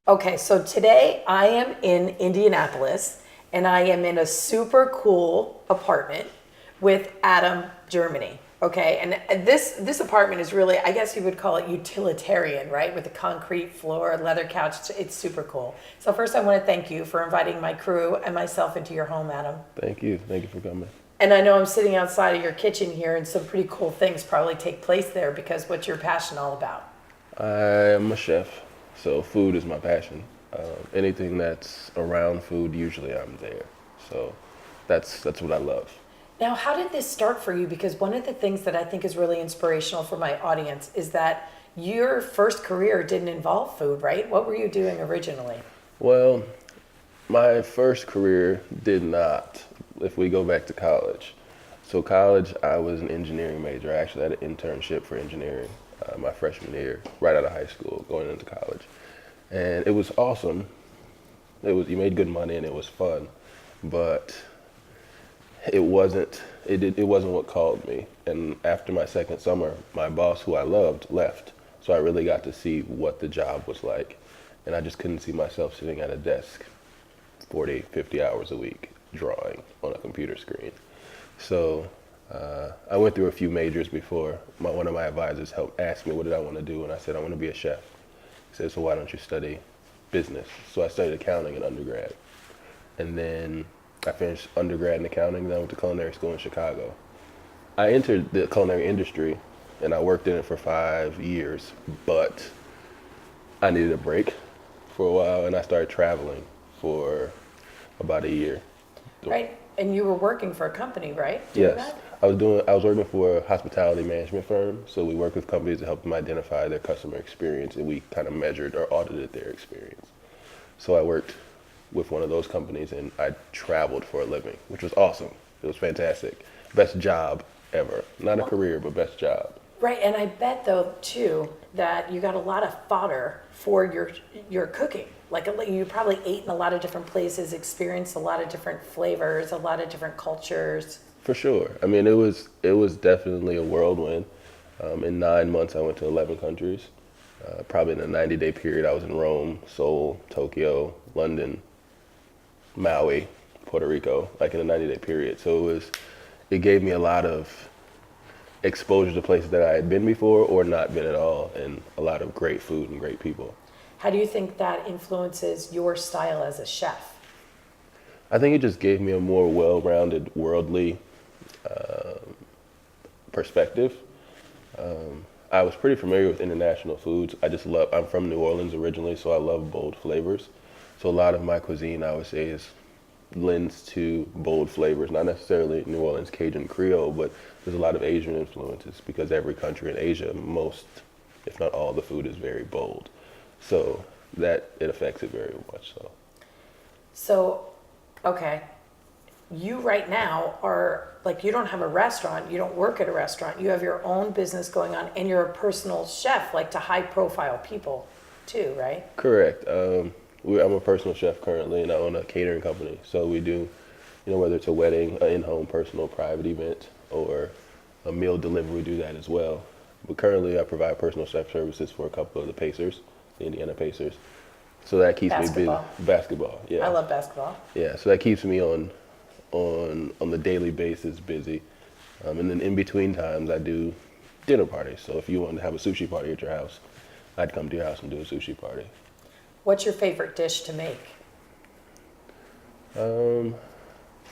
Okay, so today I am in Indianapolis and I am in a super cool apartment with Adam, Germany. Okay, and this apartment is really, I guess you would call it utilitarian, right? With a concrete floor, leather couch. It's super cool. So first, I want to thank you for inviting my crew and myself into your home, Adam. Thank you. Thank you for coming. And I know I'm sitting outside of your kitchen here, and some pretty cool things probably take place there because what's your passion all about? I am a chef, so food is my passion. Anything that's around food, usually I'm there. So that's what I love. Now, how did this start for you? Because one of the things that I think is really inspirational for my audience is that your first career didn't involve food, right? What were you doing originally? Well, my first career did not, if we go back to college. So college, I was an engineering major. I actually had an internship for engineering my freshman year, right out of high school, going into college. And it was awesome. You made good money and it was fun, but it wasn't what called me. And after my second summer, my boss, who I loved, left. So I really got to see what the job was like. And I just couldn't see myself sitting at a desk 40, 50 hours a week drawing on a computer screen. So I went through a few majors before one of my advisors asked me what did I want to do, and I said I want to be a chef. He said, so why don't you study business? So I studied accounting in undergrad. And then I finished undergrad in accounting, then I went to culinary school in Chicago. I entered the culinary industry and I worked in it for 5 years, but I needed a break for a while and I started traveling for about a year. Right? And you were working for a company, right? Doing Yes. that? I was working for a hospitality management firm, so we work with companies to help them identify their customer experience, and we kind of measured or audited their experience. So I worked with one of those companies, and I traveled for a living, which was awesome. It was fantastic. Best job ever. Not a career, but best job. Right, and I bet though too that you got a lot of fodder for your cooking. Like you probably ate in a lot of different places, experienced a lot of different flavors, a lot of different cultures. For sure. I mean, it was definitely a whirlwind. In 9 months, I went to 11 countries. Probably in a 90-day period, I was in Rome, Seoul, Tokyo, London, Maui, Puerto Rico, like in a 90-day period. So it gave me a lot of exposure to places that I had been before or not been at all, and a lot of great food and great people. How do you think that influences your style as a chef? I think it just gave me a more well-rounded, worldly perspective. I was pretty familiar with international foods. I'm from New Orleans originally, so I love bold flavors. So a lot of my cuisine, I would say, lends to bold flavors, not necessarily New Orleans Cajun Creole, but there's a lot of Asian influences because every country in Asia, most, if not all, the food is very bold. So that it affects it very much so. So, okay, you right now are like, you don't have a restaurant, you don't work at a restaurant, you have your own business going on, and you're a personal chef, like to high profile people too, right? Correct. I'm a personal chef currently, and I own a catering company. So we do, whether it's a wedding, an in-home personal private event, or a meal delivery, we do that as well. But currently I provide personal chef services for a couple of the Pacers, the Indiana Pacers. So that keeps me busy. Basketball, yeah. I love basketball. Yeah, so that keeps me on the daily basis busy. And then in between times I do dinner parties. So if you wanted to have a sushi party at your house, I'd come to your house and do a sushi party. What's your favorite dish to make?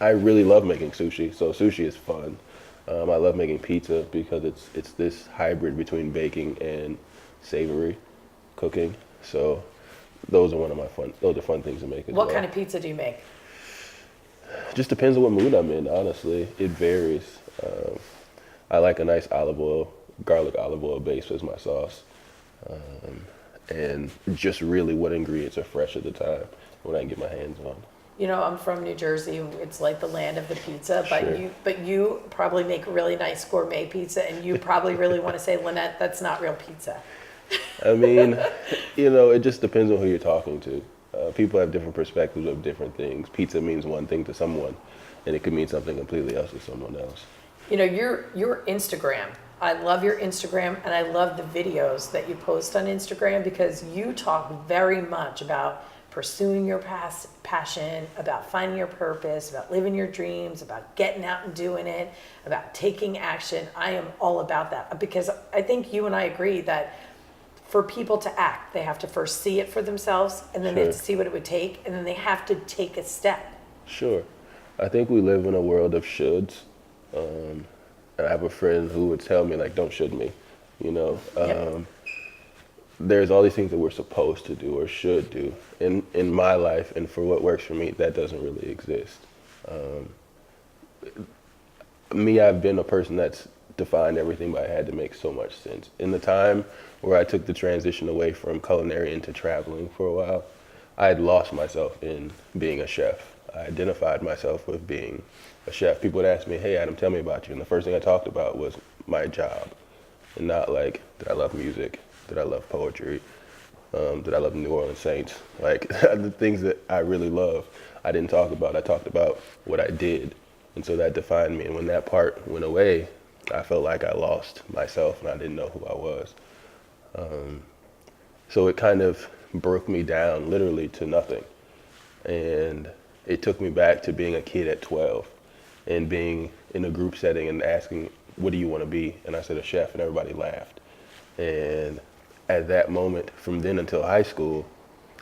I really love making sushi, so sushi is fun. I love making pizza because it's this hybrid between baking and savory cooking. So those are fun things to make as well. What kind of pizza do you make? Just depends on what mood I'm in, honestly. It varies. I like a nice garlic olive oil base as my sauce. And just really what ingredients are fresh at the time when I can get my hands on. I'm from New Jersey. It's like the land of the pizza, Sure. but you probably make really nice gourmet pizza, and you probably really want to say, Lynette, that's not real pizza. I mean, it just depends on who you're talking to. People have different perspectives of different things. Pizza means one thing to someone, and it could mean something completely else to someone else. Your Instagram, I love your Instagram and I love the videos that you post on Instagram because you talk very much about pursuing your passion, about finding your purpose, about living your dreams, about getting out and doing it, about taking action. I am all about that because I think you and I agree that for people to act, they have to first see it for themselves and then they have to see what it would take and then they have to take a step. Sure. I think we live in a world of shoulds. And I have a friend who would tell me, like, don't should me, you know. Yep. There's all these things that we're supposed to do or should do. In my life and for what works for me, that doesn't really exist. I've been a person that's defined everything by had to make so much sense. In the time where I took the transition away from culinary into traveling for a while, I had lost myself in being a chef. I identified myself with being a chef. People would ask me, hey, Adam, tell me about you. And the first thing I talked about was my job. And not like, did I love music? Did I love poetry? Did I love New Orleans Saints? Like, the things that I really love, I didn't talk about. I talked about what I did. And so that defined me. And when that part went away, I felt like I lost myself and I didn't know who I was. So it kind of broke me down literally to nothing. And it took me back to being a kid at 12 and being in a group setting and asking, what do you want to be? And I said, a chef, and everybody laughed. And at that moment, from then until high school,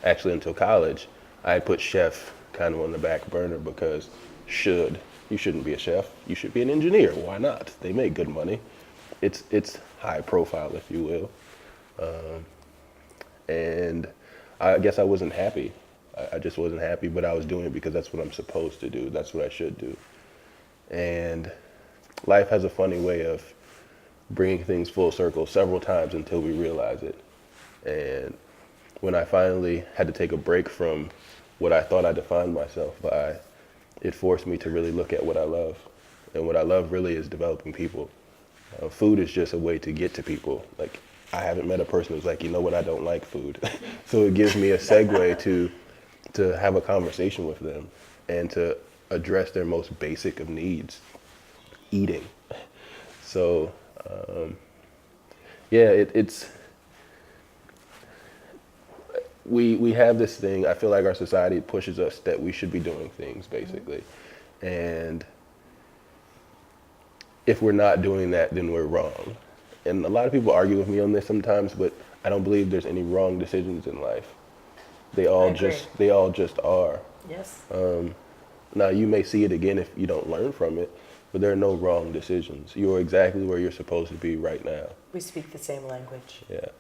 actually until college, I put chef kind of on the back burner because you shouldn't be a chef. You should be an engineer. Why not? They make good money. It's high profile, if you will. And I guess I wasn't happy. I just wasn't happy, but I was doing it because that's what I'm supposed to do. That's what I should do. And life has a funny way of bringing things full circle several times until we realize it. And when I finally had to take a break from what I thought I defined myself by, it forced me to really look at what I love. And what I love really is developing people. Food is just a way to get to people. Like, I haven't met a person who's like, you know what, I don't like food. So it gives me a segue to have a conversation with them and to address their most basic of needs, eating. So, we have this thing, I feel like our society pushes us that we should be doing things, basically. And if we're not doing that, then we're wrong. And a lot of people argue with me on this sometimes, but I don't believe there's any wrong decisions in life. They all just are. Yes. Now you may see it again if you don't learn from it, but there are no wrong decisions. You are exactly where you're supposed to be right now. We speak the same language. Yeah.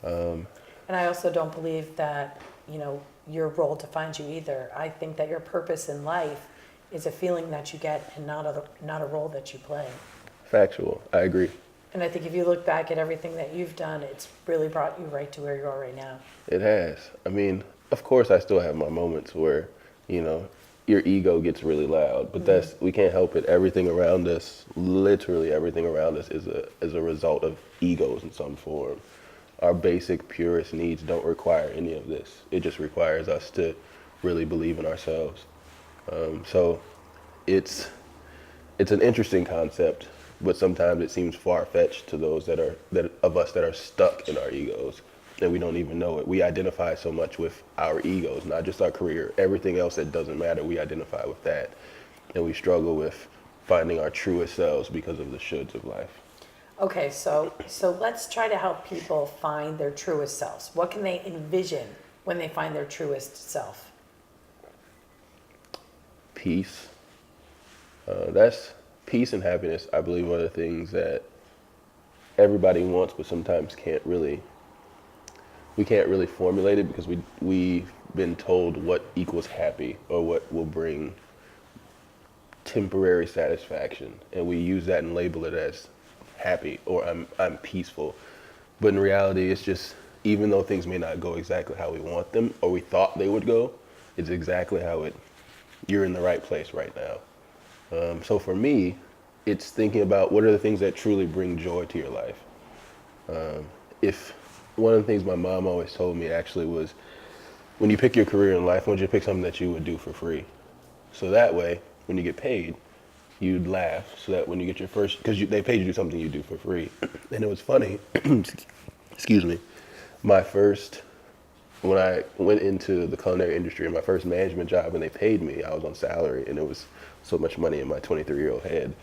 And I also don't believe that, your role defines you either. I think that your purpose in life is a feeling that you get and not a role that you play. Factual. I agree. And I think if you look back at everything that you've done, it's really brought you right to where you are right now. It has. I mean, of course I still have my moments where, your ego gets really loud, but we can't help it. Everything around us, literally everything around us is a result of egos in some form. Our basic, purest needs don't require any of this. It just requires us to really believe in ourselves. So it's an interesting concept, but sometimes it seems far-fetched to those that are stuck in our egos, and we don't even know it. We identify so much with our egos, not just our career. Everything else that doesn't matter, we identify with that, and we struggle with finding our truest selves because of the shoulds of life. Okay, so let's try to help people find their truest selves. What can they envision when they find their truest self? Peace. That's peace and happiness, I believe, are the things that everybody wants, but sometimes we can't really formulate it because we've been told what equals happy or what will bring temporary satisfaction, and we use that and label it as happy or I'm peaceful. But in reality, it's just, even though things may not go exactly how we want them or we thought they would go, it's exactly how you're in the right place right now. So for me, it's thinking about what are the things that truly bring joy to your life. If one of the things my mom always told me actually was, when you pick your career in life, I want you to pick something that you would do for free. So that way, when you get paid, you'd laugh so that when you get your first, because they paid you to do something you do for free. And it was funny, excuse me, my first, when I went into the culinary industry, my first management job and they paid me, I was on salary and it was so much money in my 23-year-old head.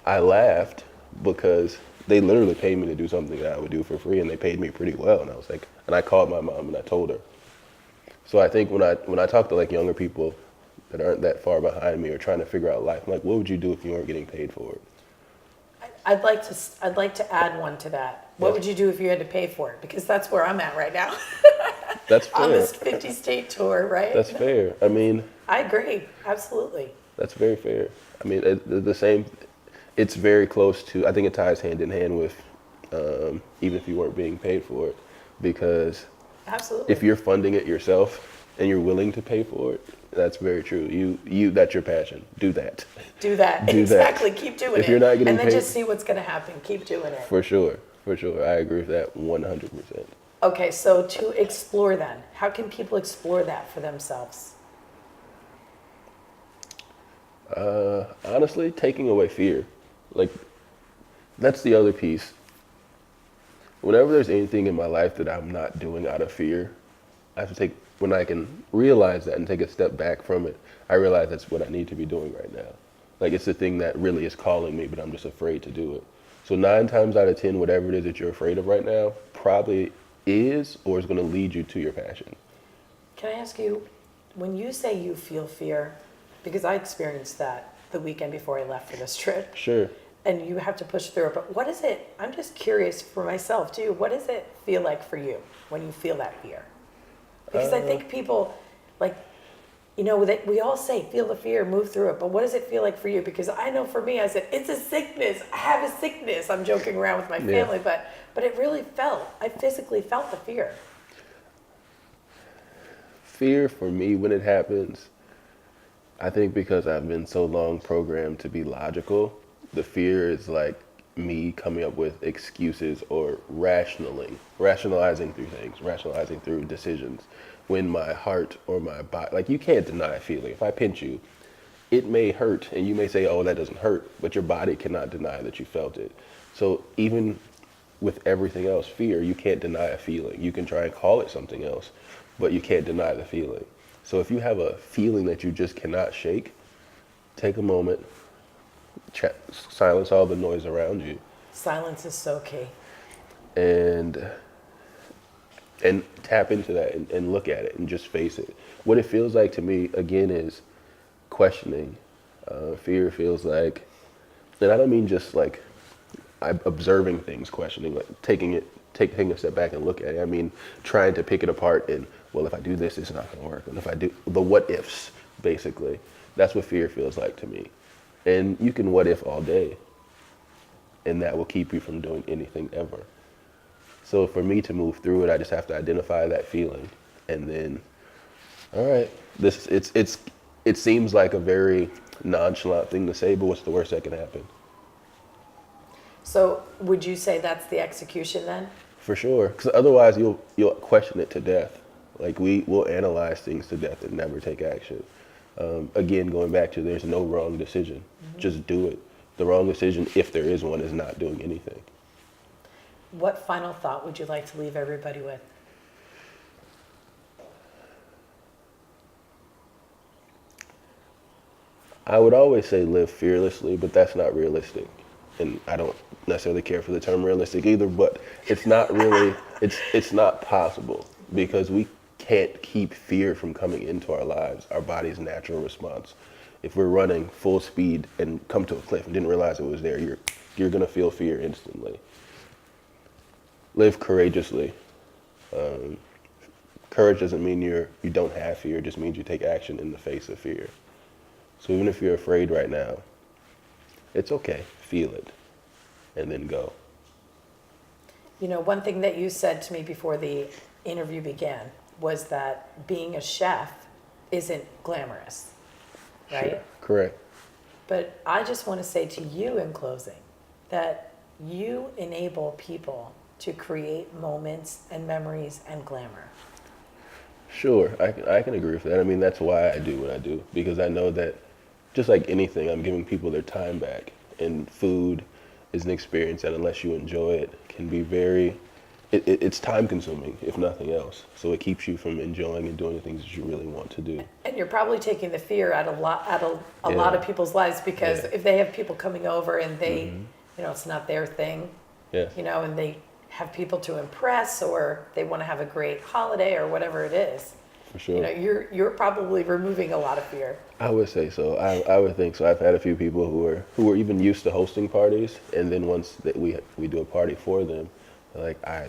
I laughed because they literally paid me to do something that I would do for free and they paid me pretty well. And I was like, and I called my mom and I told her. So I think when I talk to like younger people that aren't that far behind me or trying to figure out life, I'm like, what would you do if you weren't getting paid for it? I'd like to add one to that. What Yes. would you do if you had to pay for it? Because that's where I'm at right now. That's fair. On this 50-state tour, right? That's fair. I mean, I agree. Absolutely. that's very fair. I mean, the same, it's very close to, I think it ties hand in hand with even if you weren't being paid for it. Because Absolutely. if you're funding it yourself and you're willing to pay for it, that's very true. That's your passion. Do that. Do that. Do that. Exactly. Keep doing it. If you're not getting and then paid- just see what's going to happen. Keep doing it. For sure. For sure. I agree with that 100%. Okay, so to explore then, how can people explore that for themselves? Honestly, taking away fear. Like, that's the other piece. Whenever there's anything in my life that I'm not doing out of fear, I have to take, when I can realize that and take a step back from it, I realize that's what I need to be doing right now. Like, it's the thing that really is calling me, but I'm just afraid to do it. So 9 times out of 10, whatever it is that you're afraid of right now, probably is or is going to lead you to your passion. Can I ask you, when you say you feel fear, because I experienced that the weekend before I left for this trip, Sure. and you have to push through it, but what is it, I'm just curious for myself too, what does it feel like for you when you feel that fear? Because I think people, like, you know, that we all say, feel the fear, move through it, but what does it feel like for you? Because I know for me, I said, it's a sickness, I have a sickness, I'm joking around with my Yeah. family, but it really I physically felt the fear. Fear for me when it happens, I think because I've been so long programmed to be logical, the fear is like me coming up with excuses or rationalizing through things, rationalizing through decisions. When my heart or my body, like you can't deny a feeling. If I pinch you, it may hurt and you may say, oh, that doesn't hurt, but your body cannot deny that you felt it. So even with everything else, fear, you can't deny a feeling. You can try and call it something else, but you can't deny the feeling. So if you have a feeling that you just cannot shake, take a moment, silence all the noise around you, Silence is so key. and tap into that and look at it and just face it. What it feels like to me, again, is questioning. Fear feels like, and I don't mean just like I'm observing things, questioning, like taking a step back and look at it. I mean trying to pick it apart and, well, if I do this, it's not going to work. And if I do, the what ifs, basically. That's what fear feels like to me. And you can what if all day, and that will keep you from doing anything ever. So for me to move through it, I just have to identify that feeling, and then, all right, it seems like a very nonchalant thing to say, but what's the worst that can happen? So would you say that's the execution then? For sure, because otherwise you'll question it to death. Like will analyze things to death and never take action. Again, going back to there's no wrong decision. Mm-hmm. Just do it. The wrong decision, if there is one, is not doing anything. What final thought would you like to leave everybody with? I would always say live fearlessly, but that's not realistic. And I don't necessarily care for the term realistic either, but it's not really, it's not possible because we can't keep fear from coming into our lives, our body's natural response. If we're running full speed and come to a cliff and didn't realize it was there, you're gonna feel fear instantly. Live courageously. Courage doesn't mean you don't have fear, it just means you take action in the face of fear. So even if you're afraid right now, it's okay, feel it, and then go. You know, one thing that you said to me before the interview began was that being a chef isn't glamorous, right? Sure. Correct. But I just want to say to you in closing that you enable people to create moments and memories and glamour. Sure, I can agree with that. I mean, that's why I do what I do, because I know that just like anything, I'm giving people their time back. And food is an experience that unless you enjoy it, can be it's time consuming, if nothing else. So it keeps you from enjoying and doing the things that you really want to do. And you're probably taking the fear out of a lot of people's lives, because if they have people coming over and they, you know, it's not their thing, Yeah. you know, and they have people to impress, or they want to have a great holiday or whatever it is. For sure. You know, you're probably removing a lot of fear. I would say so. I would think so. I've had a few people who were even used to hosting parties, and then once that we do a party for them, they're like, I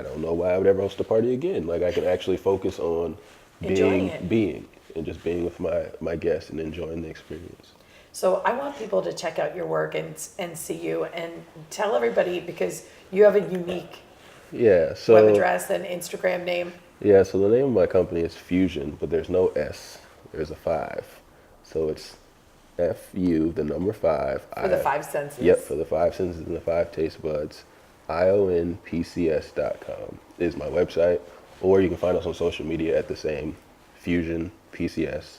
don't know why I would ever host a party again. Like, I can actually focus on being and just being with my guests and enjoying the experience. So I want people to check out your work and see you, and tell everybody, because you have a unique web address and Instagram name. Yeah, so the name of my company is Fusion, but there's no S. There's a 5. So it's FU, the number 5. For the 5 senses. Yep, for the 5 senses and the 5 taste buds. IONPCS.com is my website, or you can find us on social media at the same, Fusion PCS,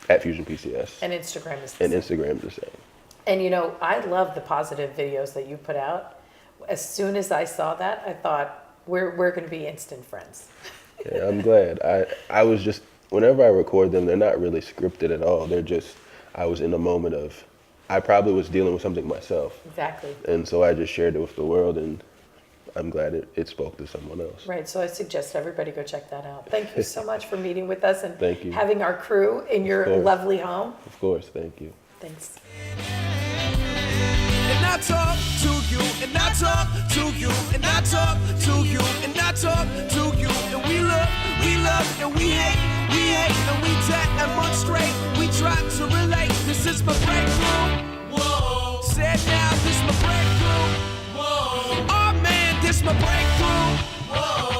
at Fusion PCS. And Instagram is the same. Instagram is the same. And you know, I love the positive videos that you put out. As soon as I saw that, I thought, we're going to be instant friends. Yeah, I'm glad. I was just, whenever I record them, they're not really scripted at all. They're just, I was in a moment of, I probably was dealing with something myself. Exactly. And so I just shared it with the world, and I'm glad it spoke to someone else. Right, so I suggest everybody go check that out. Thank you so much for meeting with us and Thank you. having our crew in your lovely home. Of course, thank you. Thanks. And I talk to you, and I talk to you, and I talk to you, and I talk to you, and we love, and we hate, and we demonstrate, we try to relate. This is my breakthrough. Whoa. Said now, this my breakthrough. Whoa. Oh man, this my breakthrough. Whoa.